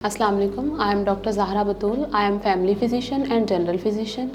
अस्सलाम वालेकुम। I am doctor Zahra Batool. I am family physician and general physician.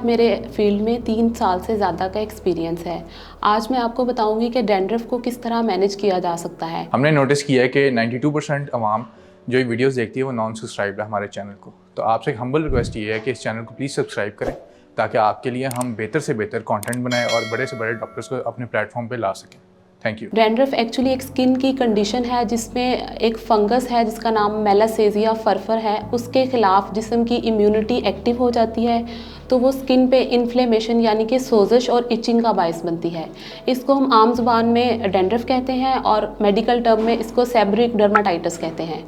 मेरे field में 3 साल से ज़्यादा का एक्सपीरियंस है। आज मैं आपको बताऊंगी कि डैंड्रफ को किस तरह मैनेज किया जा सकता है। हमने नोटिस किया है कि 92% अवाम जो ये वीडियोस देखती है वो नॉन सब्सक्राइब है हमारे चैनल को। तो आपसे एक हम्बल रिक्वेस्ट ये है कि इस चैनल को प्लीज़ सब्सक्राइब करें ताकि आपके लिए हम बेहतर से बेहतर कंटेंट बनाएं और बड़े से बड़े डॉक्टर्स को अपने प्लेटफॉर्म पे ला सकें। Thank you. डैंड्रफ एक्चुअली एक स्किन की कंडीशन है जिसमें एक फंगस है जिसका नाम मेलासेजिया फरफर है। उसके खिलाफ जिस्म की इम्यूनिटी एक्टिव हो जाती है तो वो स्किन पे इन्फ्लेमेशन यानी कि सोजिश और इचिंग का बायस बनती है। इसको हम आम जुबान में डैंड्रफ कहते हैं और मेडिकल टर्म में इसको सेबरिक डर्माटाइटिस कहते हैं।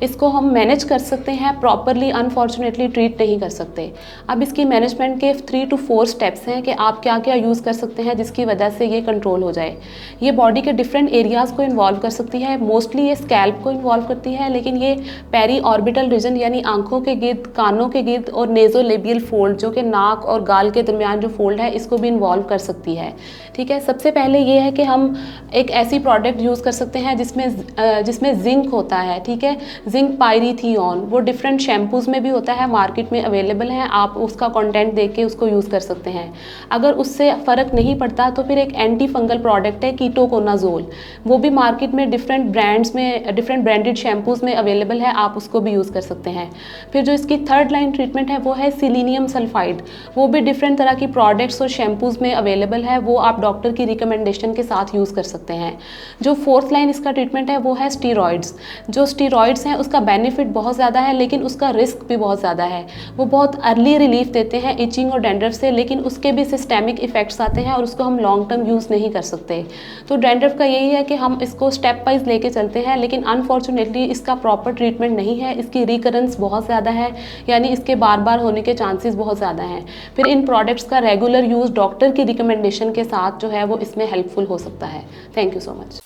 इसको हम मैनेज कर सकते हैं प्रॉपरली, अनफॉर्चुनेटली ट्रीट नहीं कर सकते। अब इसकी मैनेजमेंट के 3 to 4 स्टेप्स हैं कि आप क्या क्या यूज़ कर सकते हैं जिसकी वजह से ये कंट्रोल हो जाए। ये बॉडी के डिफरेंट एरियाज़ को इन्वॉल्व कर सकती है। मोस्टली ये स्कैल्प को इन्वॉल्व करती है, लेकिन ये पेरी ऑर्बिटल रीजन यानी आंखों के गिर्द, कानों के गिर्द और नेज़ोलेबियल फोल्ड जो कि नाक और गाल के दरमियान जो फोल्ड है इसको भी इन्वॉल्व कर सकती है। ठीक है, सबसे पहले ये है कि हम एक ऐसी प्रोडक्ट यूज़ कर सकते हैं जिसमें जिंक होता है। ठीक है, जिंक पायरीथियोन, वो डिफरेंट शैम्पूज़ में भी होता है, मार्केट में अवेलेबल है। आप उसका कंटेंट देख के उसको यूज़ कर सकते हैं। अगर उससे फ़र्क नहीं पड़ता तो फिर एक एंटी फंगल प्रोडक्ट है कीटोकोनाजोल, वो भी मार्केट में डिफरेंट ब्रांड्स में, डिफरेंट ब्रांडेड शैम्पूज़ में अवेलेबल है, आप उसको भी यूज़ कर सकते हैं। फिर जो इसकी थर्ड लाइन ट्रीटमेंट है वो है सिलीनियम सल्फाइड, वो भी डिफरेंट तरह की प्रोडक्ट्स और शैम्पूज़ में अवेलेबल है, वो आप डॉक्टर की रिकमेंडेशन के साथ यूज़ कर सकते हैं। जो फोर्थ लाइन इसका ट्रीटमेंट है वो है स्टीरॉइड्स। जो स्टीरॉइड्स हैं उसका बेनिफिट बहुत ज़्यादा है लेकिन उसका रिस्क भी बहुत ज़्यादा है। वो बहुत अर्ली रिलीफ देते हैं इचिंग और डैंड्रफ से, लेकिन उसके भी सिस्टेमिक इफेक्ट्स आते हैं और उसको हम लॉन्ग टर्म यूज़ नहीं कर सकते। तो डैंड्रफ का यही है कि हम इसको स्टेप वाइज लेके चलते हैं, लेकिन अनफॉर्चुनेटली इसका प्रॉपर ट्रीटमेंट नहीं है। इसकी रिकरेंस बहुत ज़्यादा है, यानी इसके बार बार होने के चांसेस बहुत ज़्यादा हैं। फिर इन प्रोडक्ट्स का रेगुलर यूज़ डॉक्टर की रिकमेंडेशन के साथ जो है वो इसमें हेल्पफुल हो सकता है। Thank you so much.